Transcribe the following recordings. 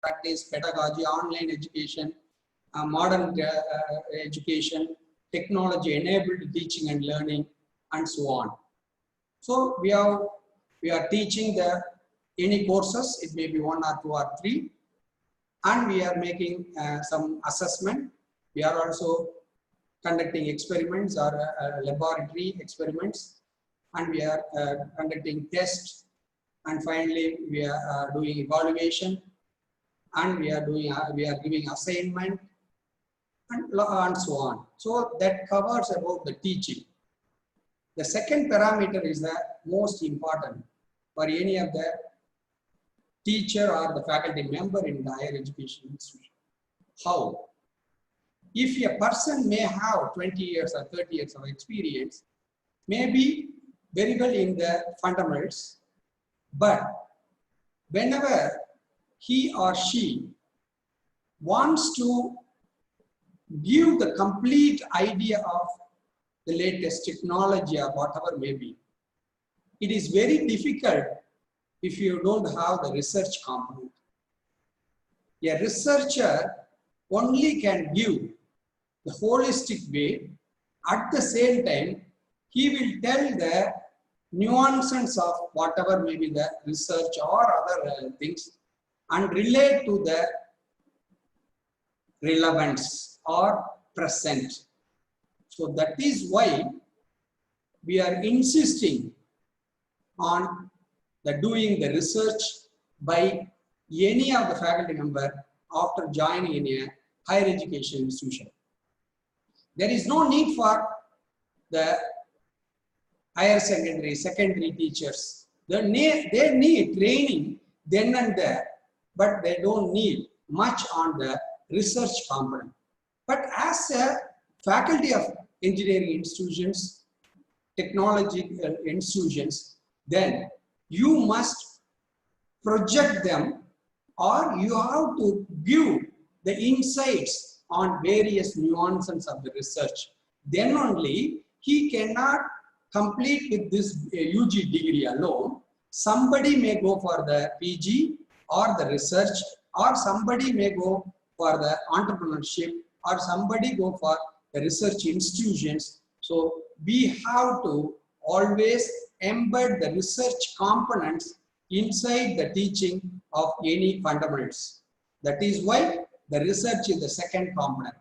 practice, pedagogy, online education, modern education, technology-enabled teaching and learning, and so on. So we are teaching any courses. It may be 1 or 2 or 3, and we are making some assessment. We are also conducting experiments or laboratory experiments, and we are conducting tests, and finally we are doing evaluation, and we are giving assignment, and so on. So that covers about the teaching. The second parameter is the most important for any of the teacher or the faculty member in the higher education institution. How? If a person may have 20 years or 30 years of experience, may be very well in the fundamentals, but whenever he or she wants to give the complete idea of the latest technology or whatever may be, it is very difficult if you don't have the research component. A researcher only can give the holistic way. At the same time, he will tell the nuances of whatever may be the research or other things and relate to the relevance or present. So that is why we are insisting on doing the research by any of the faculty member after joining in a higher education institution. There is no need for the higher secondary teachers. They need training then and there, but they don't need much on the research component. But as a faculty of engineering institutions, technological institutions, then you must project them, or you have to give the insights on various nuances of the research. Then only he cannot complete with this UG degree alone. Somebody may go for the PG or the research, or somebody may go for the entrepreneurship, or somebody go for the research institutions. So we have to always embed the research components inside the teaching of any fundamentals. That is why the research is the second component.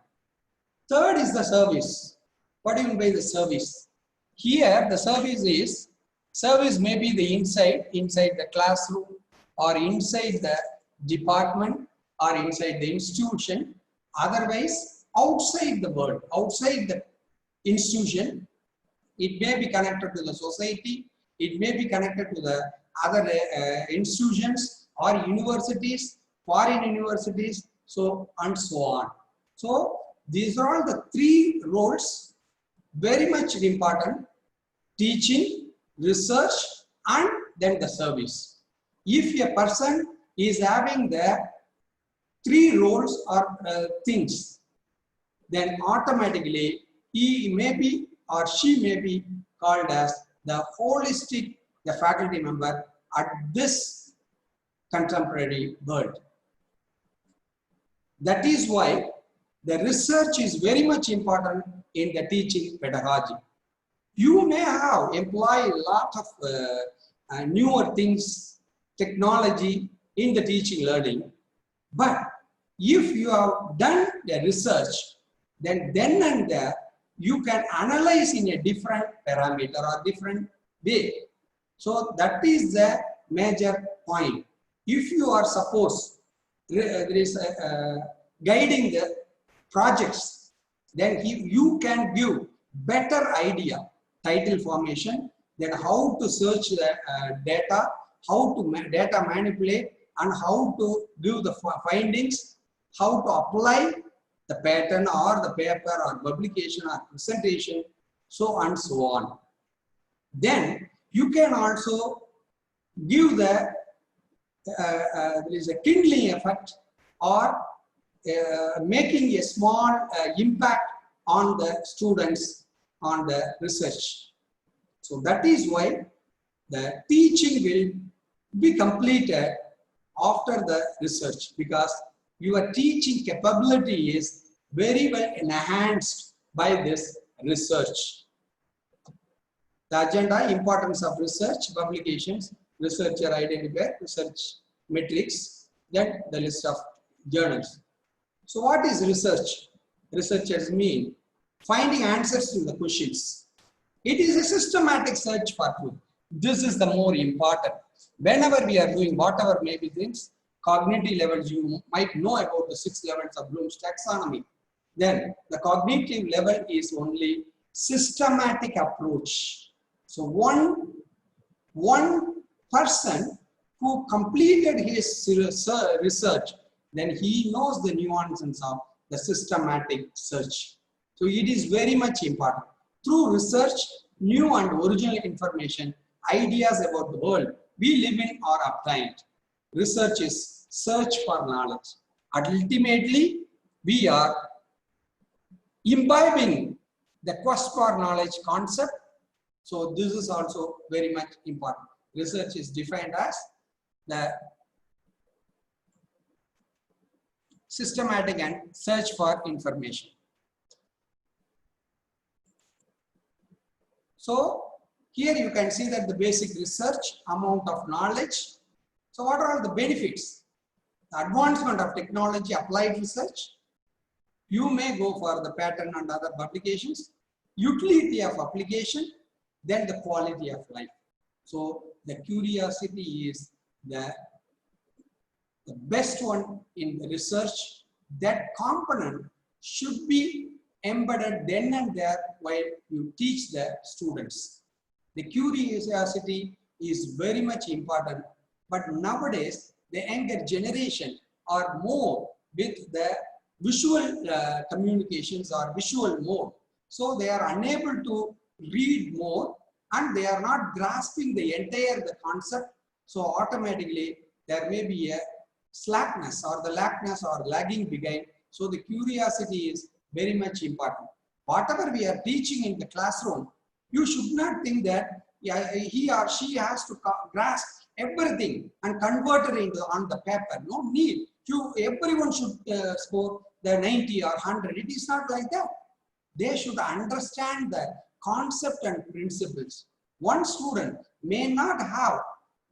Third is the service. What do you mean by the service? Here the service may be the inside the classroom, or inside the department, or inside the institution. Otherwise, outside the world, outside the institution, it may be connected to the society, it may be connected to the other institutions or universities, foreign universities, so and so on. So these are all the 3 roles, very much important: teaching, research, and then the service. If a person is having the 3 roles or things, then automatically he may be or she may be called as the holistic faculty member at this contemporary world. That is why the research is very much important in the teaching pedagogy. You may have employed a lot of newer things, technology in the teaching learning, but if you have done the research, then and there you can analyze in a different parameter or different way. So that is the major point. If you are guiding the projects, then you can give better idea, title formation, then how to search the data, how to data manipulate, and how to give the findings, how to apply the pattern or the paper or publication or presentation, so and so on. Then you can also give the there is a kindling effect, or making a small impact on the students on the research. So that is why the teaching will be completed after the research, because your teaching capability is very well enhanced by this research. The agenda, importance of research, publications, researcher identifier, research metrics, then the list of journals. So what is research? Researchers mean finding answers to the questions. It is a systematic search for truth. This is the more important. Whenever we are doing whatever may be things, cognitive levels, you might know about the 6 levels of Bloom's taxonomy. Then the cognitive level is only systematic approach. So one person who completed his research, then he knows the nuances of the systematic search. So it is very much important. Through research, new and original information, ideas about the world we live in are obtained. Research is search for knowledge. Ultimately, we are imbibing the quest for knowledge concept. So this is also very much important. Research is defined as the systematic and search for information. So here you can see that the basic research, amount of knowledge. So what are all the benefits? The advancement of technology, applied research. You may go for the patent and other publications. Utility of application, then the quality of life. So the curiosity is the best one in the research. That component should be embedded then and there while you teach the students. The curiosity is very much important, but nowadays the younger generation are more with the visual communications or visual mode. So they are unable to read more and they are not grasping the entire concept. So automatically there may be a slackness or the lackness or lagging behind. So the curiosity is very much important. Whatever we are teaching in the classroom, you should not think that he or she has to grasp everything and convert it into on the paper. No need. Everyone should score the 90 or 100. It is not like that. They should understand the concept and principles. One student may not have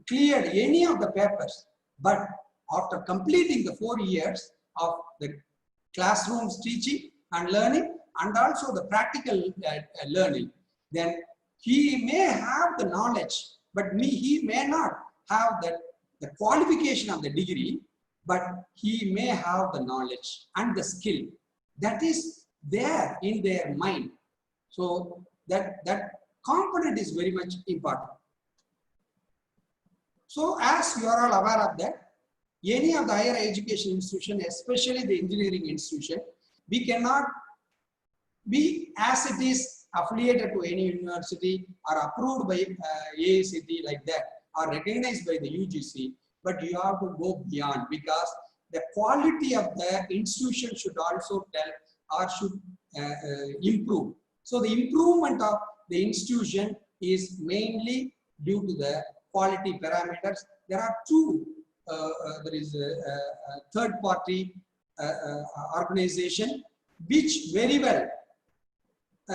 cleared any of the papers, but after completing the 4 years of the classrooms teaching and learning and also the practical learning, then he may have the knowledge, but he may not have the qualification of the degree, but he may have the knowledge and the skill that is there in their mind. So that component is very much important. So as you are all aware of that, any of the higher education institution, especially the engineering institution, we cannot be as it is affiliated to any university or approved by AICTE like that or recognized by the UGC, but you have to go beyond because the quality of the institution should also tell or should improve. So the improvement of the institution is mainly due to the quality parameters. There are two. There is a third party organization which very well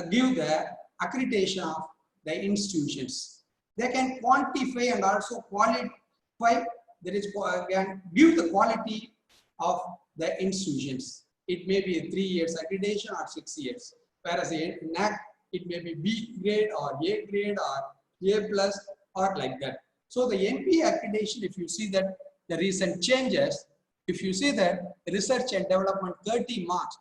give the accreditation of the institutions. They can quantify and also qualify, that is, can give the quality of the institutions. It may be a 3 years accreditation or 6 years, whereas in NAAC, it may be B grade or A grade or A plus or like that. So the MP accreditation, if you see that the recent changes, if you see that research and development 30 marks,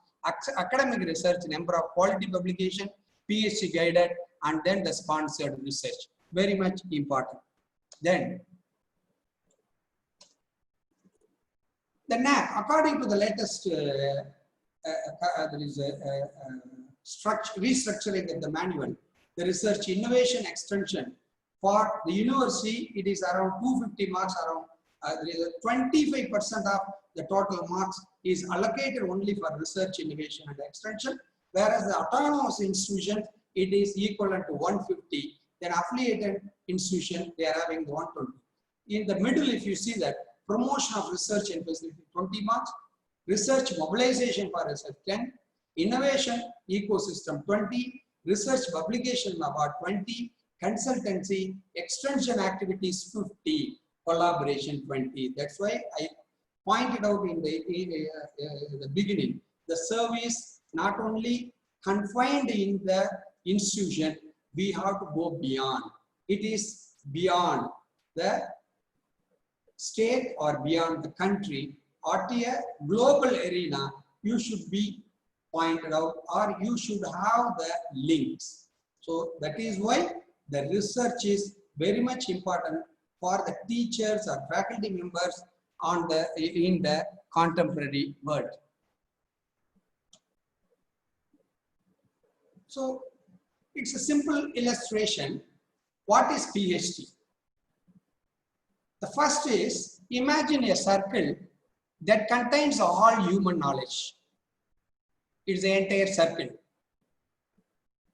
academic research, number of quality publication, PhD guided, and then the sponsored research, very much important. Then the NAAC, according to the latest there is a restructuring of the manual, the research innovation extension for the university, it is around 250 marks, around 25% of the total marks is allocated only for research, innovation and extension, whereas the autonomous institution, it is equivalent to 150. Then affiliated institution, they are having the 120. In the middle, if you see that promotion of research and facility 20 marks, research mobilization for research 10, innovation ecosystem 20, research publication award 20, consultancy extension activities 50, collaboration 20. That's why I pointed out in the beginning, the service not only confined in the institution, we have to go beyond. It is beyond the state or beyond the country, or a global arena. You should be pointed out, or you should have the links. So that is why the research is very much important for the teachers or faculty members in the contemporary world. So it's a simple illustration. What is PhD? The first is, imagine a circle that contains all human knowledge. It's the entire circle.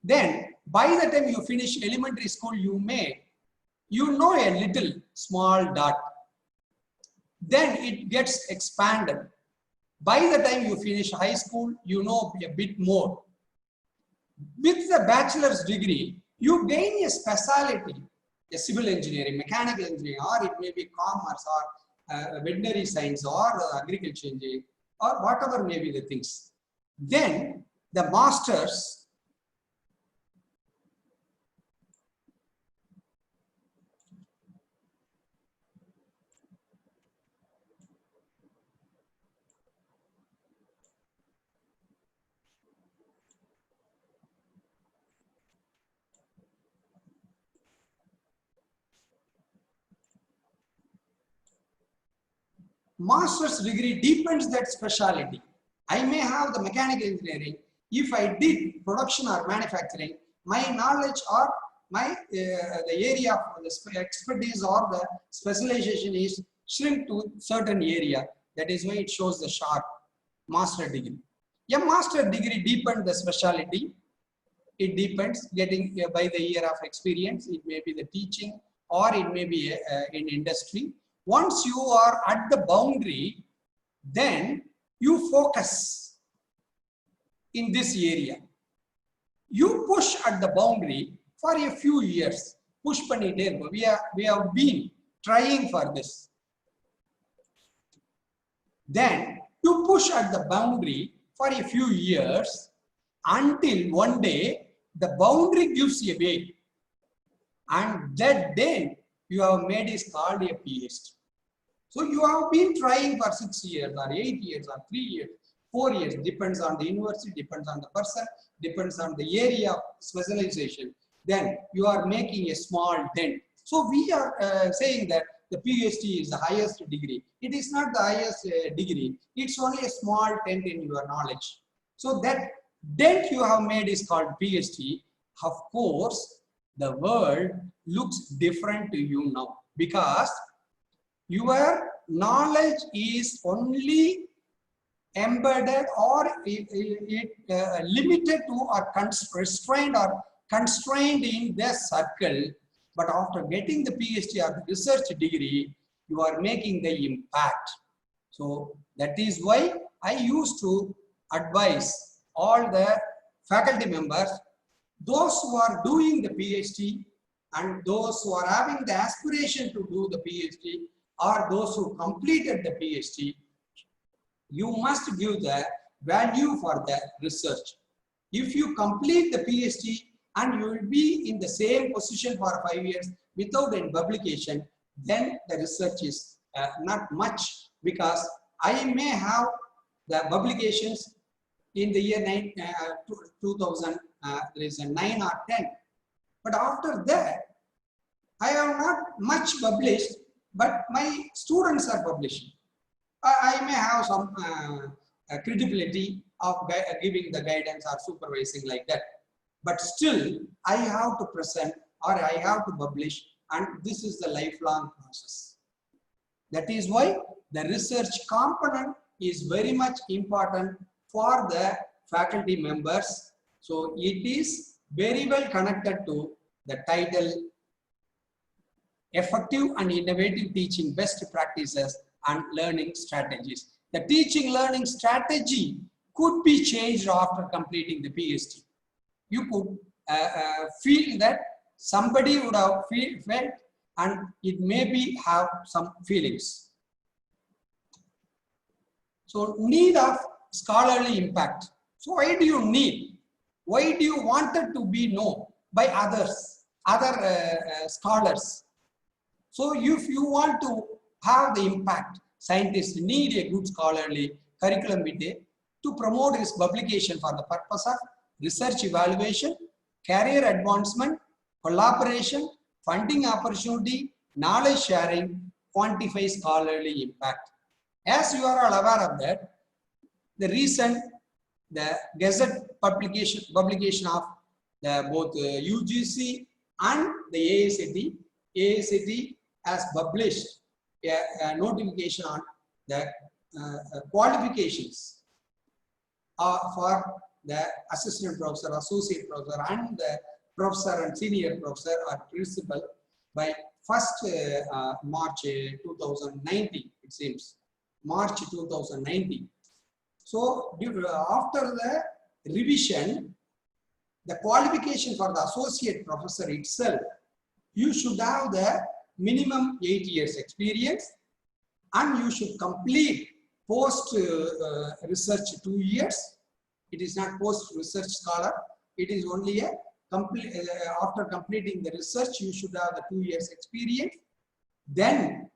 Then by the time you finish elementary school, you know a little small dot. Then it gets expanded. By the time you finish high school, you know a bit more. With the bachelor's degree, you gain a specialty, a civil engineering, mechanical engineering, or it may be commerce, or veterinary science, or agriculture engineering, or whatever may be the things. Then the masters, master's degree deepens that specialty. I may have the mechanical engineering. If I did production or manufacturing, my knowledge or my the area of the expertise or the specialization is shrink to certain area. That is why it shows the sharp master degree. A master degree deepens the specialty. It depends getting by the year of experience. It may be the teaching, or it may be in industry. Once you are at the boundary, then you focus in this area. You push at the boundary for a few years. Push pannite irukku. We have been trying for this. Then you push at the boundary for a few years until one day the boundary gives a way. And that day you have made is called a PhD. So you have been trying for 6 years or 8 years or 3 years, 4 years, depends on the university, depends on the person, depends on the area of specialization. Then you are making a small dent. So we are saying that the PhD is the highest degree. It is not the highest degree. It's only a small dent in your knowledge. So that dent you have made is called PhD. Of course, the world looks different to you now, because your knowledge is only embedded or limited to or restrained or constrained in the circle. But after getting the PhD or the research degree, you are making the impact. So that is why I used to advise all the faculty members, those who are doing the PhD and those who are having the aspiration to do the PhD, or those who completed the PhD, you must give the value for the research. If you complete the PhD and you will be in the same position for 5 years without any publication, then the research is not much, because I may have the publications in the year 2000, there is a 9 or 10. But after that, I have not much published, but my students are publishing. I may have some credibility of giving the guidance or supervising like that. But still, I have to present or I have to publish, and this is the lifelong process. That is why the research component is very much important for the faculty members. So it is very well connected to the title, Effective and Innovative Teaching Best Practices and learning strategies. The teaching learning strategy could be changed after completing the PhD. You could feel that somebody would have felt, and it maybe have some feelings. So need of scholarly impact. So why do you need? Why do you want it to be known by others, other scholars? So if you want to have the impact, scientists need a good scholarly curriculum vitae to promote his publication for the purpose of research evaluation, career advancement, collaboration, funding opportunity, knowledge sharing, quantify scholarly impact. As you are all aware of that, the recent Gazette publication of both UGC and the AICTE has published a notification on the qualifications for the assistant professor, associate professor, and the professor and senior professor or principal by 1st March 2019, it seems. March 2019. So after the revision, the qualification for the associate professor itself, you should have the minimum 8 years experience, and you should complete post research 2 years. It is not post research scholar. It is only a complete. After completing the research, you should have the 2 years experience. Then,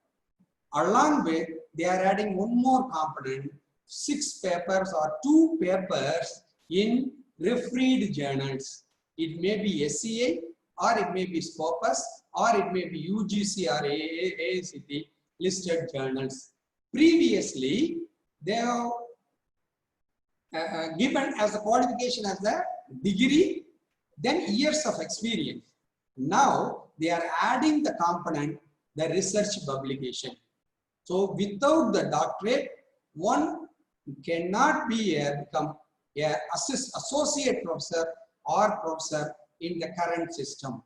along with, they are adding one more component: 6 papers or 2 papers in refereed journals. It may be SCA, or it may be Scopus, or it may be UGC or AICTE listed journals. Previously, they have given as the qualification as the degree, then years of experience. Now, they are adding the component, the research publication. So, without the doctorate, one cannot become an associate professor or professor in the current system.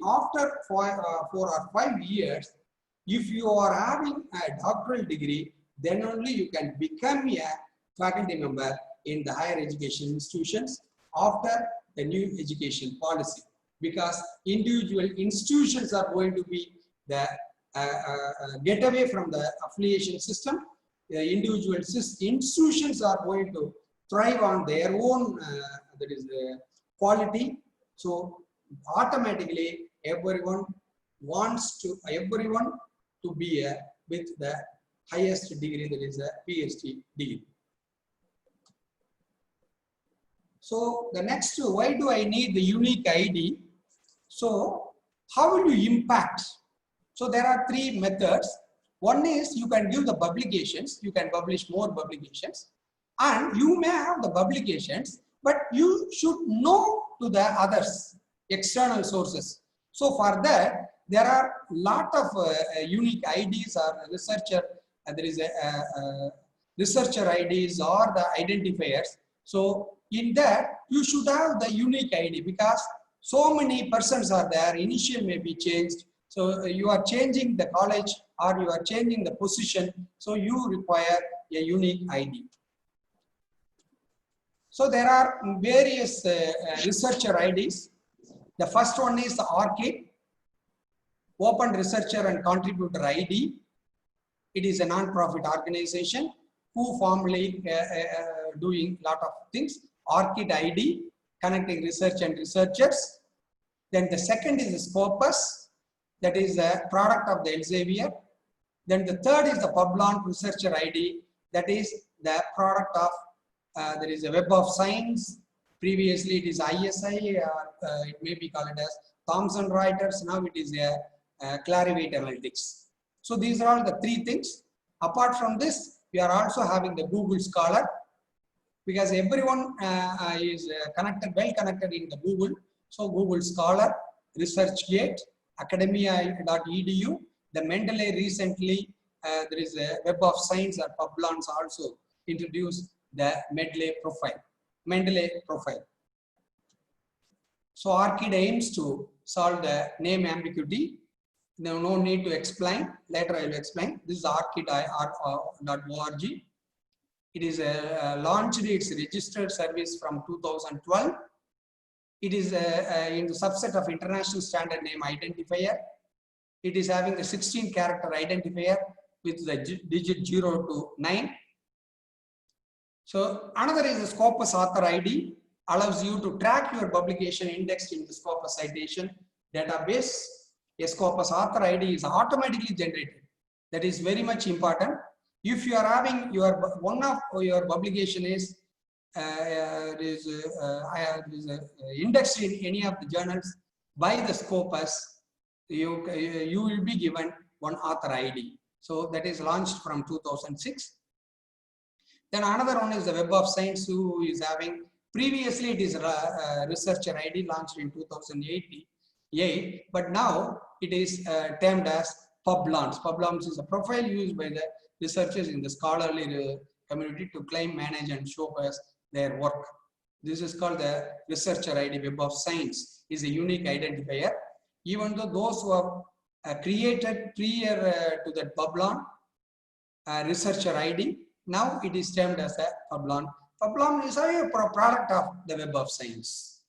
After 4 or 5 years, if you are having a doctoral degree, then only you can become a faculty member in the higher education institutions after the new education policy, because individual institutions are going to be the get away from the affiliation system. The individual institutions are going to thrive on their own quality. So automatically everyone to be with the highest degree, that is a PhD degree. So the next, why do I need the unique ID? So how will you impact? So there are 3 methods. One is you can give the publications, you can publish more publications, and you may have the publications, but you should know to the others, external sources. So for that, there are lot of unique IDs or researcher, there is a researcher IDs or the identifiers. So in that, you should have the unique ID, because so many persons are there, initial may be changed. So you are changing the college or you are changing the position, so you require a unique ID. So there are various researcher IDs. The first one is the ORCID, Open Researcher and Contributor ID. It is a non-profit organization who formally doing lot of things. ORCID ID, connecting research and researchers. Then the second is the Scopus, that is a product of the Elsevier. Then the third is the Publon Researcher ID, that is the product of there is a Web of Science. Previously it is ISI, or it may be called as Thomson Reuters. Now it is a Clarivate Analytics. So these are all the 3 things. Apart from this, we are also having the Google Scholar, because everyone is well connected in the Google. So Google Scholar, ResearchGate, academia.edu, the Mendeley recently, there is a Web of Science or Publons also introduced the Mendeley profile. So ORCID aims to solve the name ambiguity. No need to explain. Later I will explain. This is archid.org. It is launched its registered service from 2012. It is in the subset of International Standard Name Identifier. It is having the 16 character identifier with the digit 0 to 9. So another is the Scopus Author ID, allows you to track your publication indexed in the Scopus citation database. A Scopus Author ID is automatically generated. That is very much important. If you are having one of your publication is indexed in any of the journals by the Scopus, you will be given one author ID. So that is launched from 2006. Then another one is the Web of Science, who is having, previously it is researcher ID, launched in 2008, but now it is termed as PubLaunch. PubLaunch is a profile used by the researchers in the scholarly community to claim, manage and showcase their work. This is called the researcher ID. Web of Science is a unique identifier. Even though those who have created prior to that PubLaunch researcher ID, now it is termed as a PubLaunch. PubLaunch is a product of the Web of Science.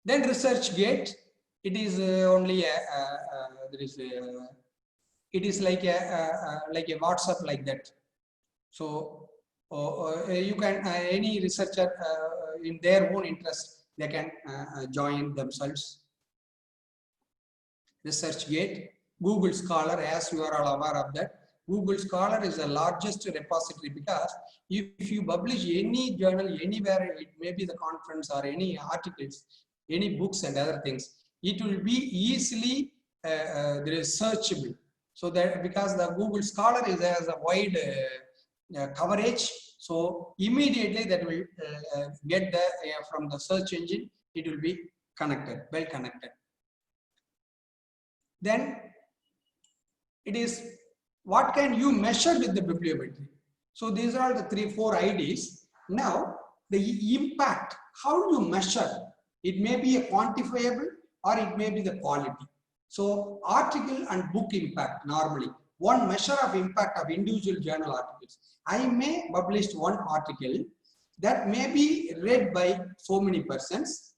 Then ResearchGate, it is only it is like a WhatsApp like that. So you can any researcher in their own interest, they can join themselves. ResearchGate, Google Scholar, as you are all aware of that. Google Scholar is the largest repository, because if you publish any journal anywhere, it may be the conference or any articles, any books and other things, it will be easily searchable. So that because the Google Scholar has a wide coverage, so immediately that will get the from the search engine, it will be connected, well connected. Then it is, what can you measure with the bibliometry? So these are the 3-4 IDs. Now the impact, how you measure, it may be a quantifiable or it may be the quality. So article and book impact, normally one measure of impact of individual journal articles. I may publish one article that may be read by so many persons.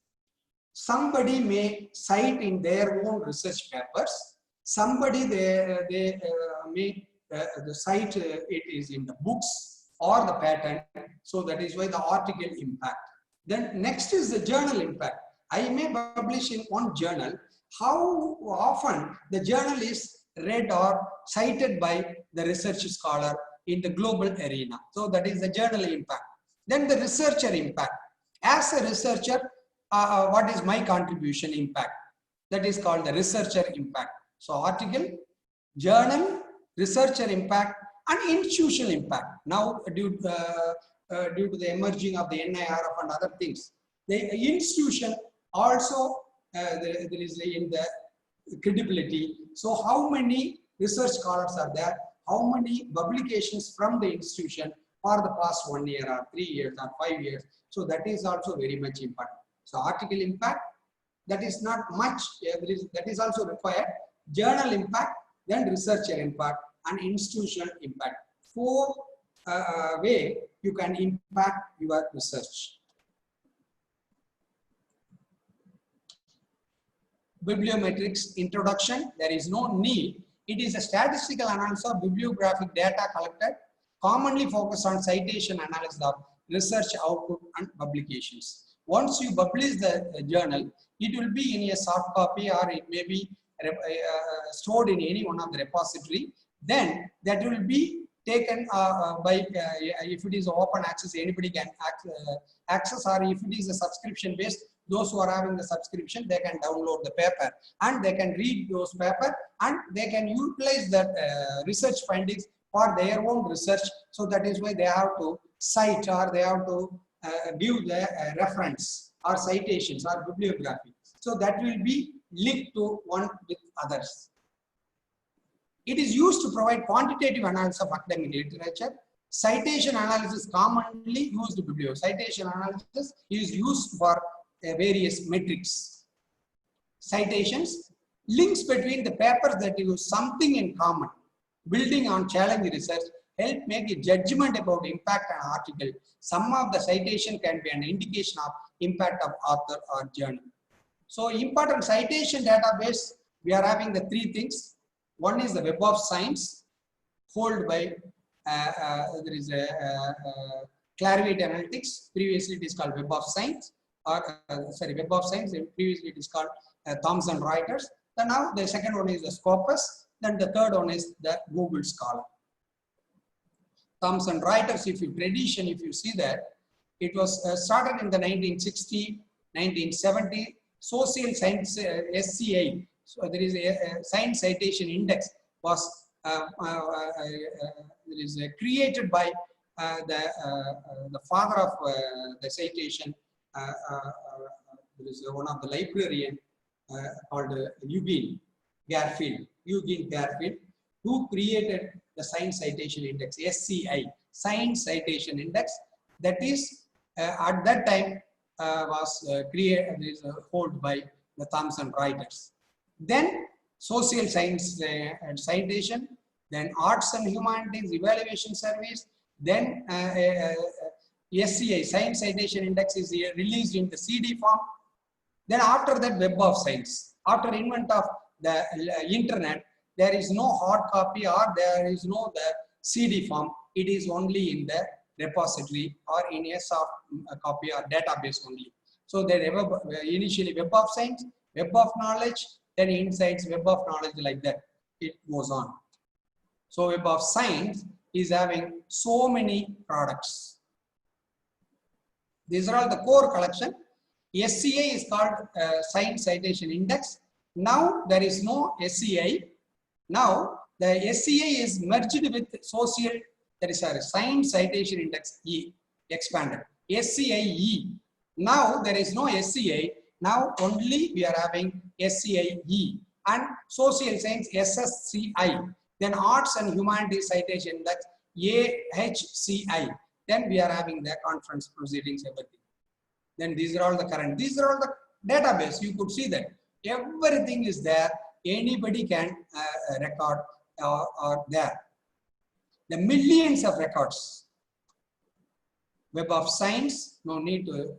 Somebody may cite in their own research papers. Somebody they may cite it is in the books or the patent. So that is why the article impact. Then next is the journal impact. I may publish in one journal. How often the journal is read or cited by the research scholar in the global arena. So that is the journal impact. Then the researcher impact. As a researcher, what is my contribution impact? That is called the researcher impact. So article, journal, researcher impact and institutional impact. Now due to the emerging of the NIRF and other things, the institution also there is in the credibility. So how many research scholars are there? How many publications from the institution for the past 1 year or 3 years or 5 years? So that is also very much important. So article impact, that is not much, that is also required. Journal impact, then researcher impact and institutional impact. 4 way you can impact your research. Bibliometrics introduction, there is no need. It is a statistical analysis of bibliographic data collected, commonly focused on citation analysis of research output and publications. Once you publish the journal, it will be in a soft copy or it may be stored in any one of the repository. Then that will be taken by, if it is open access, anybody can access, or if it is a subscription based, those who are having the subscription, they can download the paper and they can read those paper and they can utilize that research findings for their own research. So that is why they have to cite or they have to give the reference or citations or bibliography. So that will be linked to one with others. It is used to provide quantitative analysis of academic literature. Citation analysis commonly used bibliography. Citation analysis is used for various metrics. Citations, Links between the papers that use something in common, building on challenge research, help make a judgment about impact on article. Some of the citation can be an indication of impact of author or journal. So important citation database, we are having the three things. One is the Web of Science, held by there is a Clarivate Analytics. Previously it is called Web of Science, or Web of Science. Previously it is called Thomson Reuters. Then now the second one is the Scopus. Then the third one is the Google Scholar. Thomson Reuters, if you see that, it was started in the 1960, 1970. Social Science SCI, so there is a Science Citation Index was created by the father of the citation. There is one of the librarian called Eugene Garfield, who created the Science Citation Index, SCI, Science Citation Index. That is at that time was created, held by the Thomson Reuters. Then Social Science and Citation, then Arts and Humanities Evaluation Service, then SCI, Science Citation Index, is released in the CD form. Then after that, Web of Science. After invent of the internet, there is no hard copy or there is no the CD form. It is only in the repository or in a soft copy or database only. So there initially Web of Science, Web of Knowledge, then Insights, Web of Knowledge, like that. It goes on. So Web of Science is having so many products. These are all the core collection. SCI is called Science Citation Index. Now there is no SCI. Now the SCI is merged with Social, that is a Science Citation Index E, expanded. SCIE. Now there is no SCI. Now only we are having SCIE and Social Science SSCI. Then Arts and Humanities Citation Index AHCI. Then we are having the conference proceedings, everything. Then these are all the current. These are all the database. You could see that everything is there. Anybody can record or there. The millions of records. Web of Science, no need to.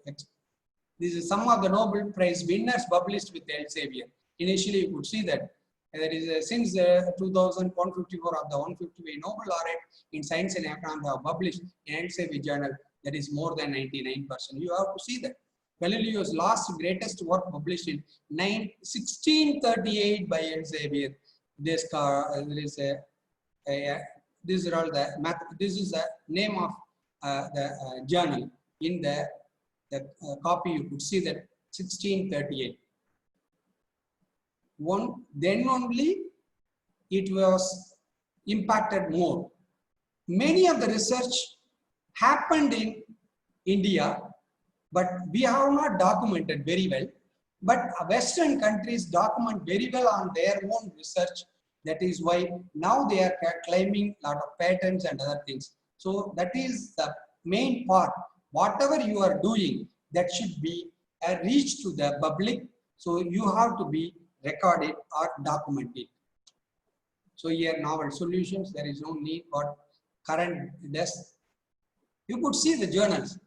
This is some of the Nobel Prize winners published with Elsevier. Initially, you could see that there is since 2154 of the 150 Nobel laureate in Science and Economics have published in Elsevier journal. That is more than 99%. You have to see that. Galileo's last greatest work published in 1638 by Elsevier. This these are all the math. This is the name of the journal. In the copy, you could see that 1638. Then only it was impacted more. Many of the research happened in India, but we have not documented very well. But Western countries document very well on their own research. That is why now they are claiming a lot of patents and other things. So that is the main part. Whatever you are doing, that should be a reach to the public. So you have to be recorded or documented. So here novel solutions, there is no need for current desk. You could see the journals,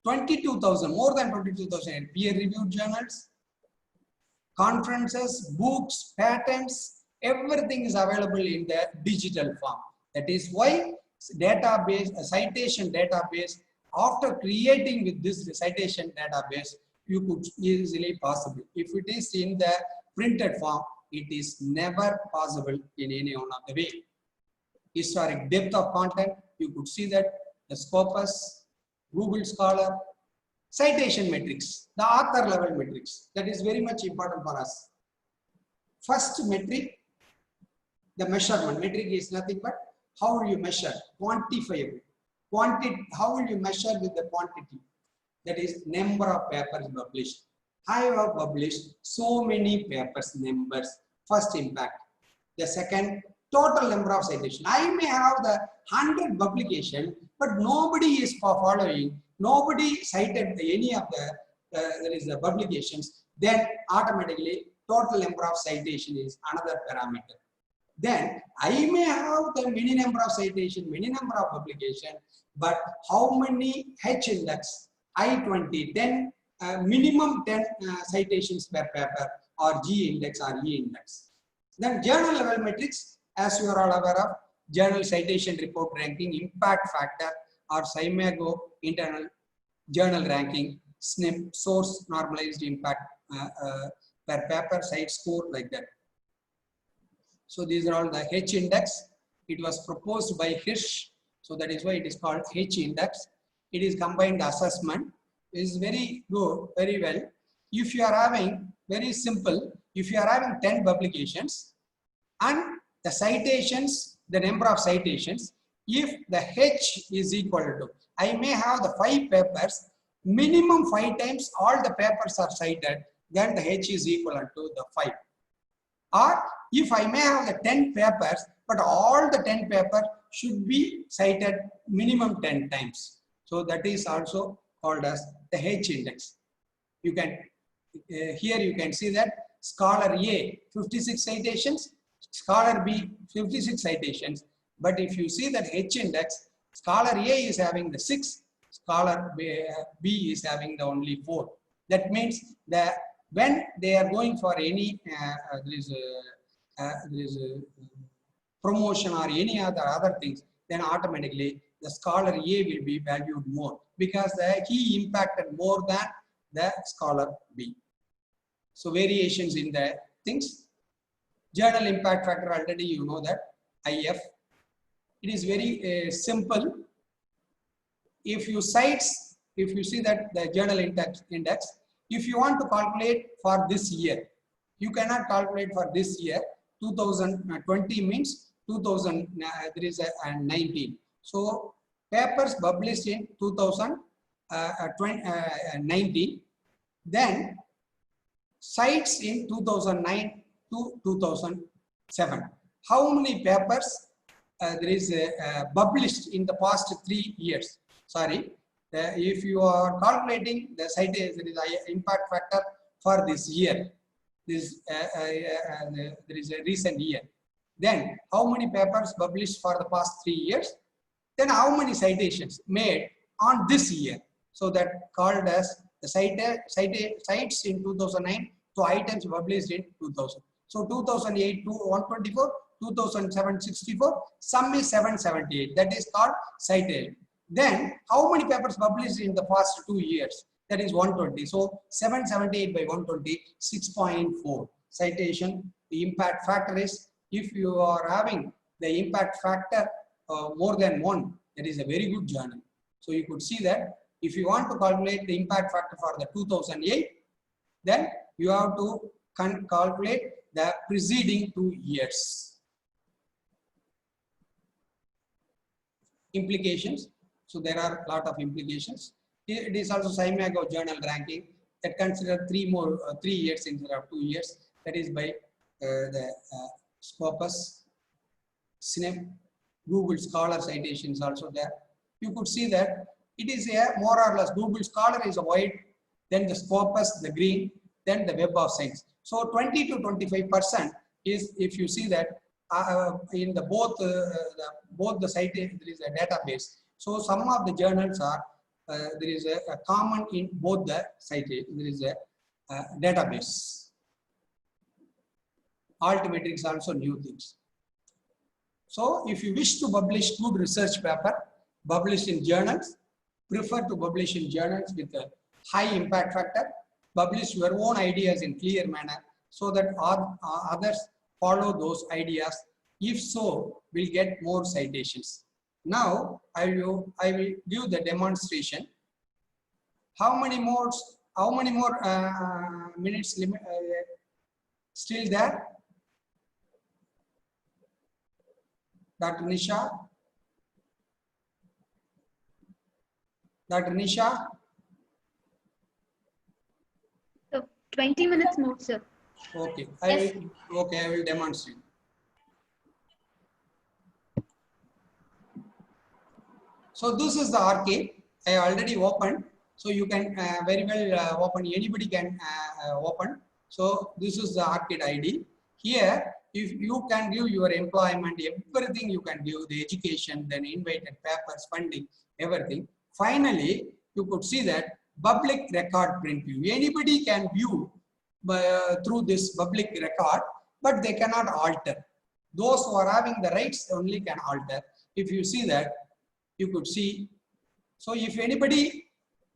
22,000, more than 22,000 peer-reviewed journals, conferences, books, patents, everything is available in the digital form. That is why database, a citation database, after creating with this citation database, you could easily possible. If it is in the printed form, it is never possible in any one of the way. Historic depth of content, you could see that the Scopus, Google Scholar, citation metrics, the author level metrics, that is very much important for us. First metric, the measurement. Metric is nothing but how will you measure, quantifiable. How will you measure with the quantity? That is number of papers published. I have published so many papers, numbers, first impact. The second, total number of citations. I may have the 100 publication, but nobody is following, nobody cited any of the publications, then automatically total number of citation is another parameter. Then I may have the many number of citation, many number of publication, but how many H index, I-20, 10, minimum 10 citations per paper, or G index or E index. Then journal level metrics, as you are all aware of, journal citation report ranking, impact factor, or SCImago internal journal ranking, SNP, source normalized impact per paper, site score, like that. So these are all the H index. It was proposed by Hirsch, so that is why it is called H index. It is combined assessment. It is very good, very well. If you are having, very simple, if you are having 10 publications and the citations, the number of citations, if the H is equal to, I may have the 5 papers, minimum 5 times all the papers are cited, then the H is equivalent to the 5. Or if I may have the 10 papers, but all the 10 papers should be cited minimum 10 times. So that is also called as the H index. You can, here you can see that Scholar A, 56 citations, Scholar B, 56 citations. But if you see that H index, Scholar A is having the 6, Scholar B is having the only 4. That means that when they are going for any promotion or any other things, then automatically the Scholar A will be valued more, because he impacted more than the Scholar B. So variations in the things. Journal impact factor, already you know that, IF. It is very simple. If you see that the journal index, if you want to calculate for this year, you cannot calculate for this year. 2020 means 2019. So papers published in 2019, then cites in 2009 to 2007. How many papers there is published in the past 3 years? Sorry, if you are calculating the citation, there is an impact factor for this year. This there is a recent year. Then how many papers published for the past 3 years? Then how many citations made on this year? So that called as the cites in 2009 to items published in 2000. So 2008 to 124, 2007 64, sum is 778. That is called citation. Then how many papers published in the past 2 years? That is 120. So 778 by 120, 6.4. Citation, the impact factor is, if you are having the impact factor more than 1, that is a very good journal. So you could see that if you want to calculate the impact factor for the 2008, then you have to calculate the preceding 2 years. Implications. So there are a lot of implications. It is also SCImago journal ranking that consider 3 years instead of 2 years. That is by the Scopus, SNP, Google Scholar citations also there. You could see that it is a more or less, Google Scholar is a white, then the Scopus, the green, then the Web of Science. So 20 to 25% is, if you see that in the both the citation, there is a database. So some of the journals are there is a common in both the citation. There is a database. Altimetrics also new things. So if you wish to publish good research paper, publish in journals, prefer to publish in journals with a high impact factor, publish your own ideas in clear manner so that others follow those ideas. If so, we'll get more citations. Now I will give the demonstration. How many more minutes limit still there? Dr. Nisha? Dr. Nisha? So 20 minutes more, sir. Okay, Yes. I will demonstrate. So this is the archive. I already opened. So you can very well open, anybody can open. So this is the ORCID ID. Here, if you can give your employment, everything you can give, the education, then invited papers, funding, everything. Finally, you could see that public record print view. Anybody can view through this public record, but they cannot alter. Those who are having the rights only can alter. If you see that, you could see. So if anybody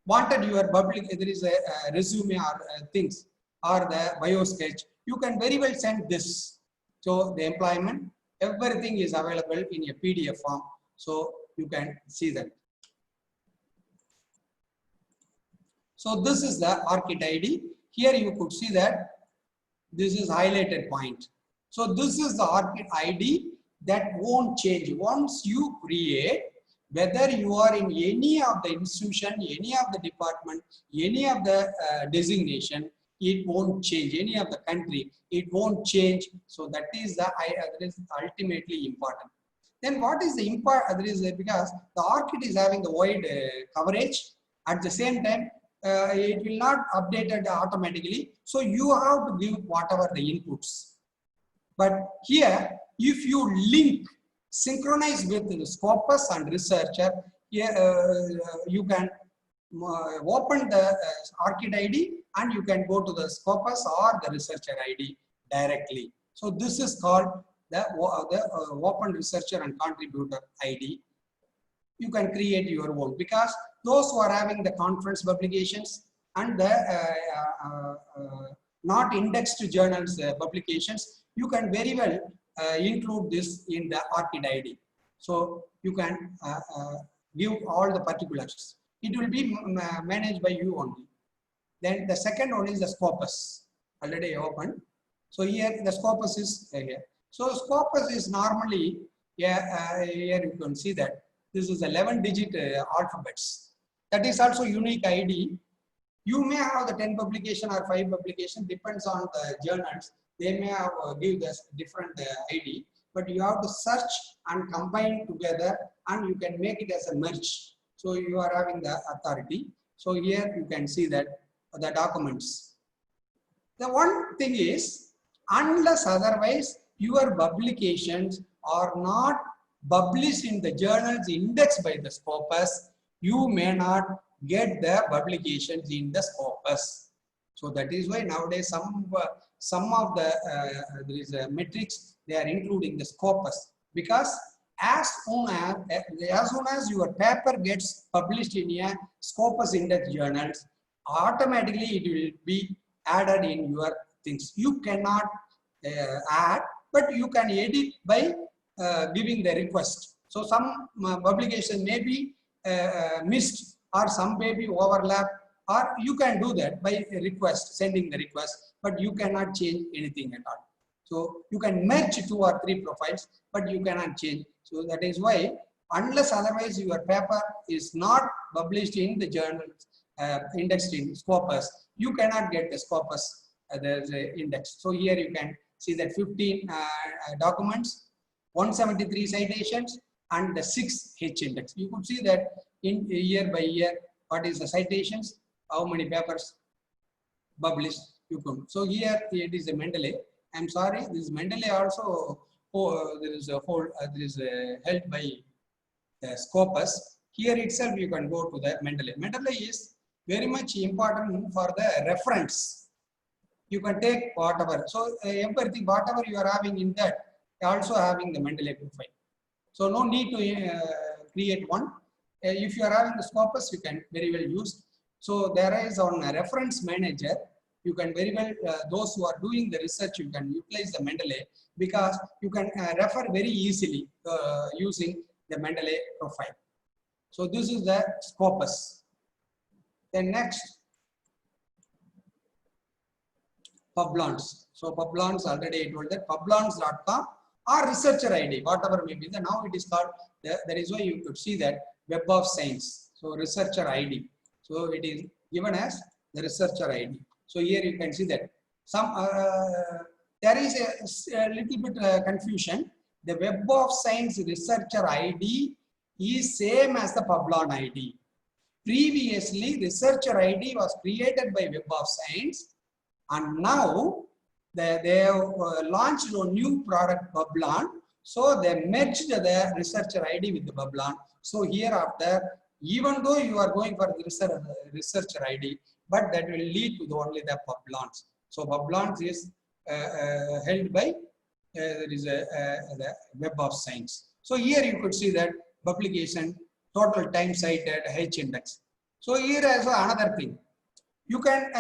wanted your public, there is a resume or things or the bio sketch, you can very well send this. So the employment, everything is available in a PDF form. So you can see that. So this is the ORCID ID. Here you could see that this is highlighted point. So this is the ORCID ID that won't change. Once you create, whether you are in any of the institution, any of the department, any of the designation, it won't change. Any of the country, it won't change. So that is ultimately important. Then what is the important? Because the ORCID is having the wide coverage. At the same time, it will not update it automatically. So you have to give whatever the inputs. But here, if you link, synchronize with the Scopus and researcher, here you can open the ORCID ID and you can go to the Scopus or the researcher ID directly. So this is called the Open Researcher and Contributor ID. You can create your own, because those who are having the conference publications and the not indexed journals publications, you can very well include this in the ORCID ID. So you can give all the particulars. It will be managed by you only. Then the second one is the Scopus. Already opened. So here the Scopus is here. So Scopus is normally, here you can see that this is 11-digit alphabets. That is also unique ID. You may have the 10 publication or 5 publication, depends on the journals. They may have give this different ID, but you have to search and combine together, and you can make it as a merge. So you are having the authority. So here you can see that the documents. The one thing is, unless otherwise your publications are not published in the journals indexed by the Scopus, you may not get the publications in the Scopus. So that is why nowadays some of the there is metrics, they are including the Scopus, because as soon as your paper gets published in a Scopus index journals, automatically it will be added in your things. You cannot add, but you can edit by giving the request. So some publication may be missed, or some may be overlap, or you can do that by request, sending the request, but you cannot change anything at all. So you can merge 2 or 3 profiles, but you cannot change. So that is why, unless otherwise your paper is not published in the journals indexed in Scopus, you cannot get the Scopus the index. So here you can see that 15 documents, 173 citations, and the 6 H index. You could see that in year by year, what is the citations, how many papers published, you could. So here it is a Mendeley. I'm sorry, this Mendeley also, there is held by the Scopus. Here itself you can go to the Mendeley. Mendeley is very much important for the reference. You can take whatever. So everything, whatever you are having in that, also having the Mendeley profile. So no need to create one. If you are having the Scopus, you can very well use. So there is on a reference manager, you can very well, those who are doing the research, you can utilize the Mendeley, because you can refer very easily using the Mendeley profile. So this is the Scopus. Then next, Publons. So Publons, already I told that, publons.com or researcher ID, whatever may be. Now it is called, that is why you could see that Web of Science. So researcher ID. So it is given as the researcher ID. So here you can see that some there is a little bit confusion. The Web of Science researcher ID is same as the Publon ID. Previously, researcher ID was created by Web of Science, And now they have launched a new product, Babylon. So they merged the researcher ID with the Babylon. So hereafter, even though you are going for the researcher ID, but that will lead to only the Babylons. So Babylons is held by there is the Web of Science. So here you could see that publication, total time cited, H index. So here is another thing. You can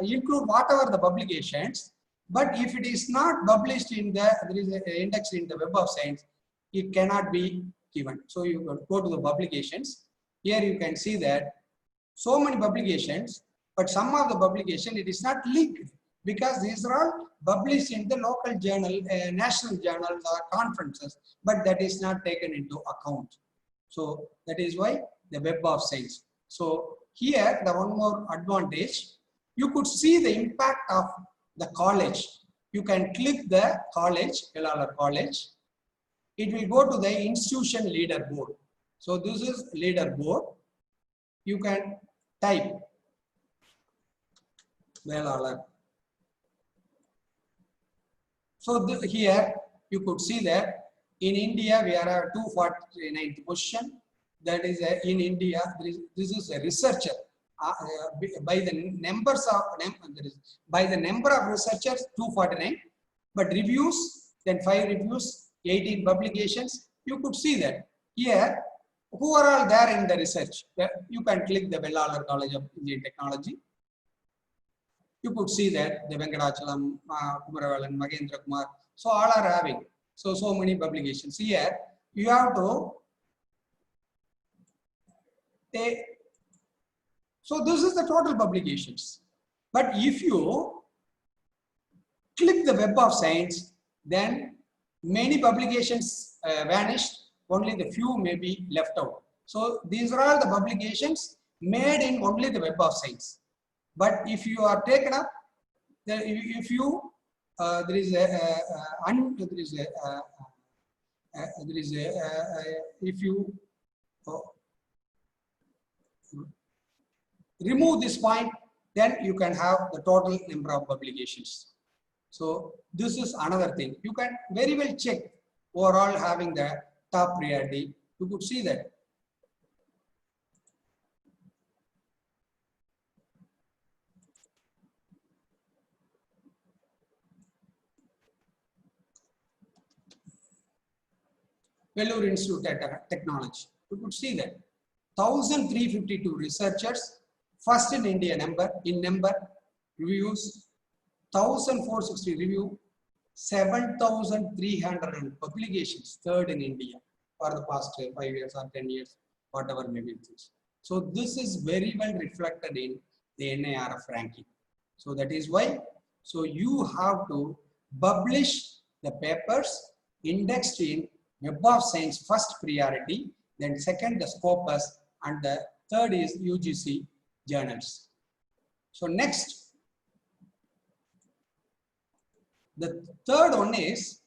include whatever the publications, but if it is not published in the, there is an index in the Web of Science, it cannot be given. So you go to the publications. Here you can see that so many publications, but some of the publication it is not linked because these are all published in the local journal, national journals or conferences, but that is not taken into account. So that is why the Web of Science. So here the one more advantage, you could see the impact of the college. You can click the college, Vellalar College. It will go to the institution leaderboard. So this is leaderboard. You can type Vellalar. So here you could see that in India we are at 249th position. That is in India. This is a researcher. By the numbers of by the number of researchers 249, but reviews, then 5 reviews, 18 publications. You could see that here who are all there in the research. You can click the Vellalar College of Engineering Technology. You could see that the Venkatachalam, Kumaravelan, Mahendra Kumar. So all are having so many publications. Here you have to take. So this is the total publications. But if you click the Web of Science, then many publications vanished. Only the few may be left out. So these are all the publications made in only the Web of Science. But if you are taken up, if you if you remove this point, then you can have the total number of publications. So this is another thing. You can very well check overall having the top priority. You could see that. Vellore Institute of Technology. You could see that 1,352 researchers, first in India in number, reviews, 1,460 review, 7,300 publications, third in India for the past 5 years or 10 years, whatever may be this. So this is very well reflected in the NIRF ranking. So that is why, so you have to publish the papers indexed in Web of Science first priority, then second the Scopus, and the third is UGC journals. So next, the third one is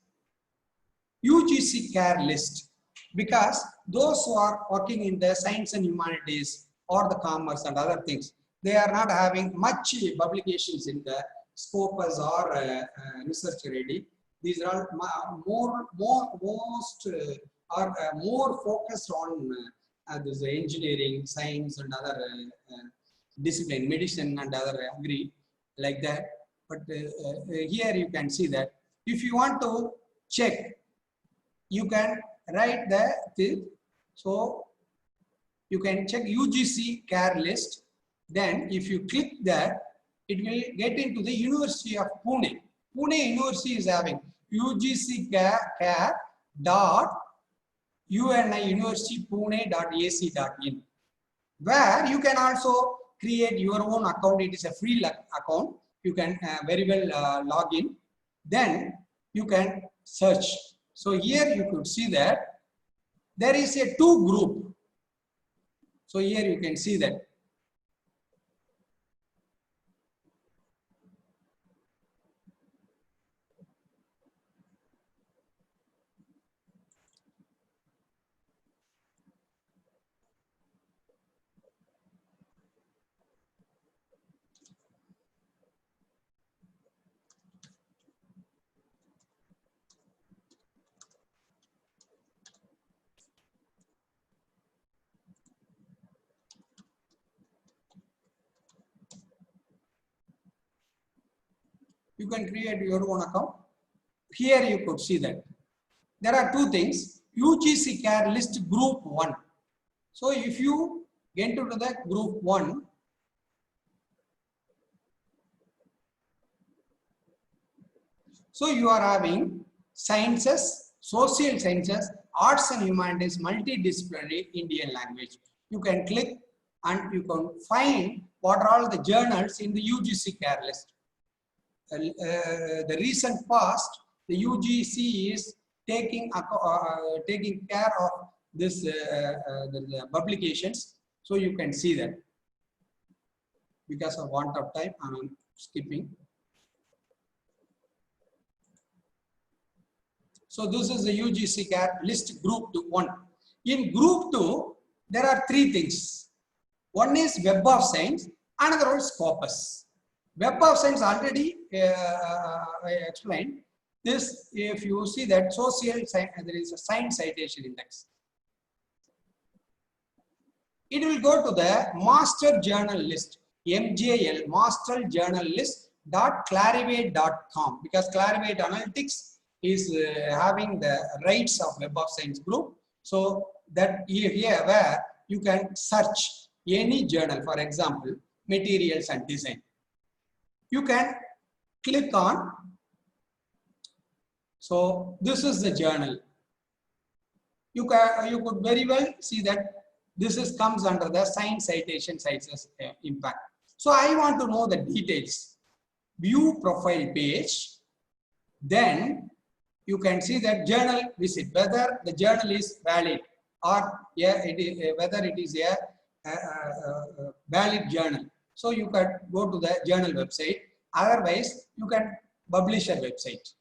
UGC care list, because those who are working in the science and humanities or the commerce and other things, they are not having much publications in the Scopus or research ready. These are more focused on this engineering, science, and other discipline, medicine and other agri like that. But here you can see that if you want to check, you can write the thing. So you can check UGC care list. Then if you click that, it will get into the University of Pune. Pune University is having UGC care dot UNI University Pune.ac.in, where you can also create your own account. It is a free account. You can very well log in. Then you can search. So here you could see that there is a 2 group. So here you can see that. You can create your own account. Here you could see that. There are two things. UGC CARE list group 1. So if you get into the group 1, so you are having sciences, social sciences, arts and humanities, multidisciplinary Indian language. You can click and you can find what are all the journals in the UGC CARE list. The recent past, the UGC is taking care of this the publications, so you can see that. Because of want of time, I am skipping. So this is the UGC CARE list group 1. In group 2, there are three things. One is Web of Science, another one is Scopus. Web of Science already I explained. This, if you see that social science, there is a science citation index. It will go to the master journal list, MJL, master journal list .clarivate.com, because Clarivate Analytics is having the rights of Web of Science group. So that here where you can search any journal, for example, materials and design. You can click on. So this is the journal. You could very well see that this comes under the science citation sizes impact. So I want to know the details. View profile page. Then you can see that journal visit, whether the journal is valid or whether it is a valid journal. So you can go to the journal website. Otherwise, you can publisher website.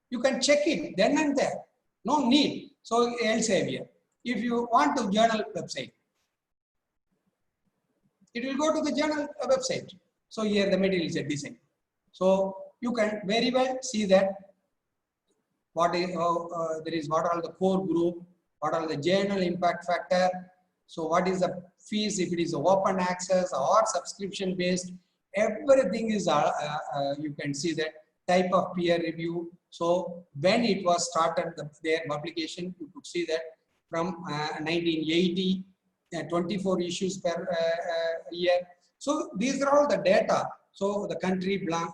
You can check it then and there. No need. So Elsevier. If you want to journal website, it will go to the journal website. So here the material is a design. So you can very well see that what is what are the core group, what are the journal impact factor. So what is the fees if it is open access or subscription based. Everything is you can see that type of peer review. So when it was started their publication, you could see that from 1980, 24 issues per year. So these are all the data. So the country belongs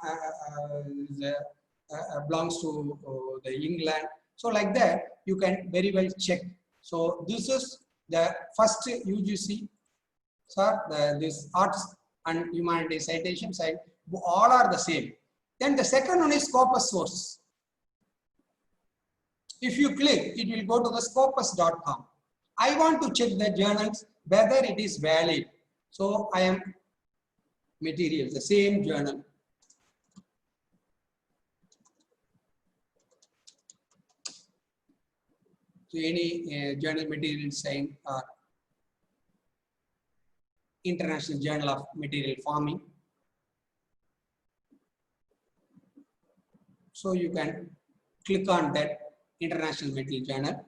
to the England. So like that, you can very well check. So this is the first UGC. So this arts and humanities citation side, all are the same. Then the second one is Scopus source. If you click, it will go to the scopus.com. I want to check the journals, whether it is valid. So I am materials, the same journal. So any journal material science or International Journal of Material Farming. So you can click on that International Material Journal.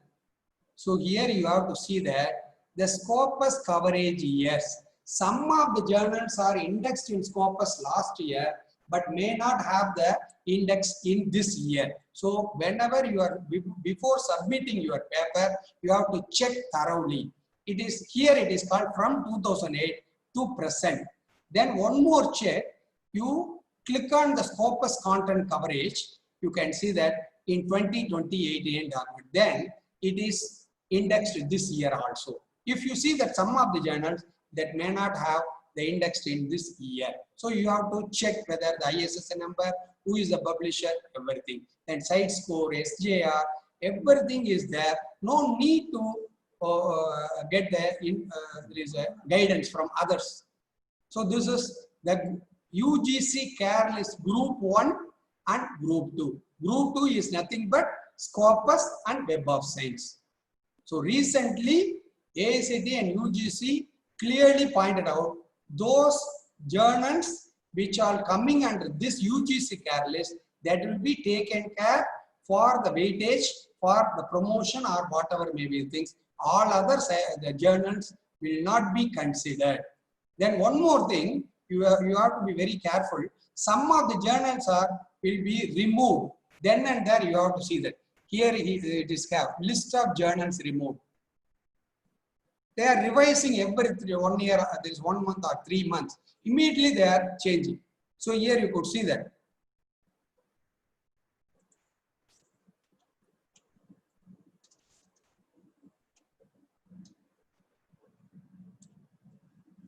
So here you have to see that the Scopus coverage years. Some of the journals are indexed in Scopus last year, but may not have the index in this year. So whenever you are, before submitting your paper, you have to check thoroughly. It is here, it is called from 2008 to present. Then one more check, you click on the Scopus content coverage, you can see that in 2020-18 document, then it is indexed this year also. If you see that some of the journals that may not have the indexed in this year, so you have to check whether the ISSN number, who is the publisher, everything. Then site score, SJR, everything is there. No need to get there is a guidance from others. So this is the UGC CARE list group 1 and group 2. Group 2 is nothing but Scopus and Web of Science. So recently AICTE and UGC clearly pointed out those journals which are coming under this UGC CARE list, that will be taken care for the weightage, for the promotion or whatever may be things. All other the journals will not be considered. Then one more thing, you have to be very careful. Some of the journals are will be removed. Then and there you have to see that. Here it is have list of journals removed. They are revising every 1 year, there is 1 month or 3 months. Immediately they are changing. So here you could see that.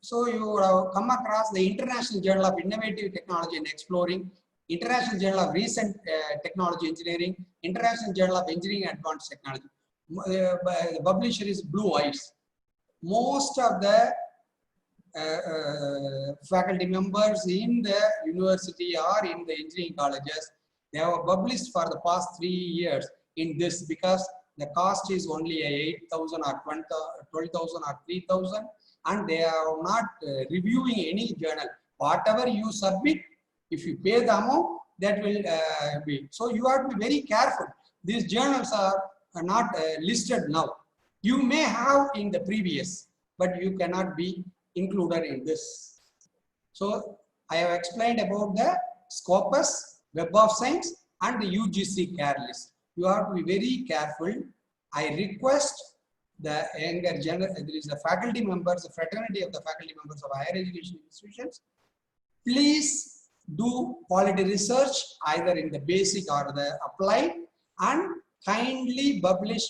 So you would have come across the International Journal of Innovative Technology and Exploring, International Journal of Recent Technology Engineering, International Journal of Engineering and Advanced Technology. The publisher is Blue Eyes. Most of the faculty members in the university or in the engineering colleges, they have published for the past 3 years in this, because the cost is only 8,000 or 12,000 or 3,000, and they are not reviewing any journal. Whatever you submit, if you pay the amount, that will be. So you have to be very careful. These journals are not listed now. You may have in the previous, but you cannot be included in this. So I have explained about the Scopus, Web of Science, and the UGC CARE list. You have to be very careful. I request the younger generation, there is a faculty members, the fraternity of the faculty members of higher education institutions. Please do quality research either in the basic or the applied, and kindly publish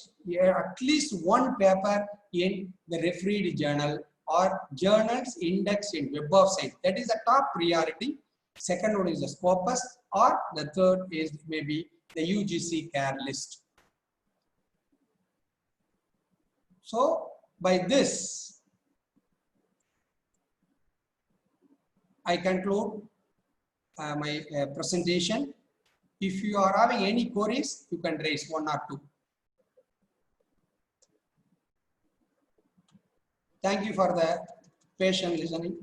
at least one paper in the refereed journal or journals indexed in Web of Science. That is the top priority. Second one is the Scopus, or the third is maybe the UGC CARE list. So by this, I conclude my presentation. If you are having any queries, you can raise 1 or 2. Thank you for the patient listening.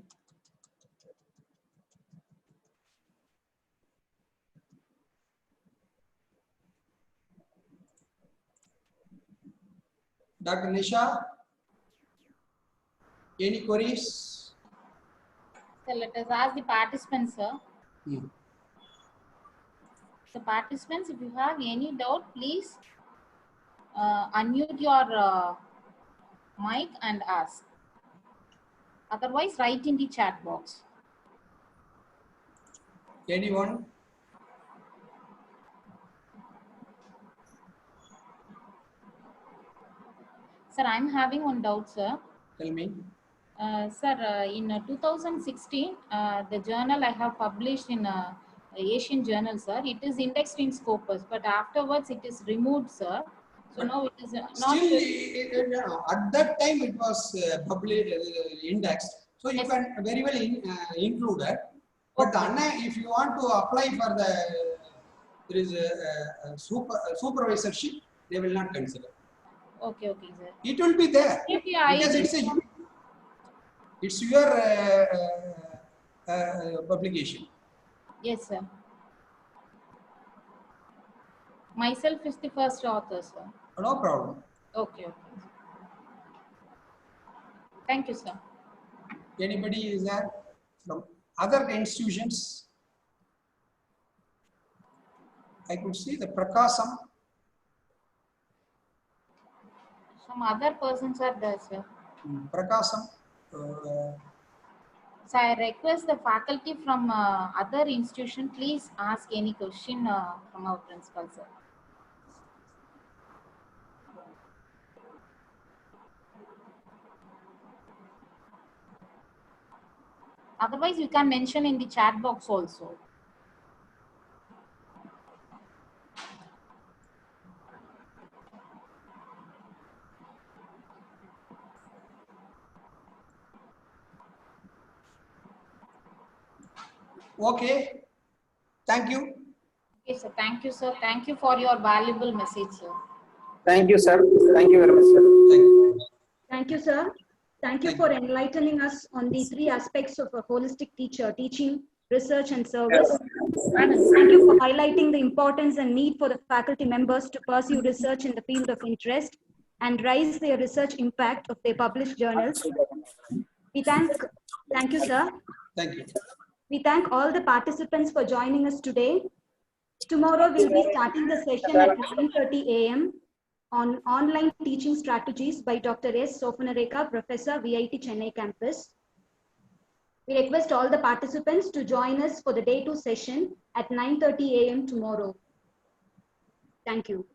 Dr. Nisha, any queries? So let us ask the participants, sir. So participants, if you have any doubt, please unmute your mic and ask. Otherwise, write in the chat box. Anyone? Sir, I'm having one doubt, sir. Tell me. Sir, in 2016, the journal I have published in Asian Journal, sir, it is indexed in Scopus, but afterwards it is removed, sir. So now it is not. Still, at that time it was published, indexed. So you Yes. can very well include it. But if you want to apply for there is a supervisorship, they will not consider. Okay, okay, sir. It will be there Maybe because it's your publication. Yes, sir. Myself is the first author, sir. No problem. Okay, okay. Thank you, sir. Anybody is there from other institutions? I could see the Prakasam. Some other persons are there, sir. Prakasam. So I request the faculty from other institution, please ask any question from our principal, sir. Otherwise, you can mention in the chat box also. Okay. Thank you. Okay, sir. Thank you, sir. Thank you for your valuable message, sir. Thank you, sir. Thank you very much, sir. Thank you. Thank you, sir. Thank you for enlightening us on the 3 aspects of a holistic teacher: teaching, research, and service. And thank you for highlighting the importance and need for the faculty members to pursue research in the field of interest and raise their research impact of their published journals. We thank you, sir. Thank you. We thank all the participants for joining us today. Tomorrow we'll be starting the session at 9:30 a.m. on online teaching strategies by Dr. S. Sopanareka, Professor, VIT Chennai campus. We request all the participants to join us for the day 2 session at 9:30 a.m. tomorrow. Thank you.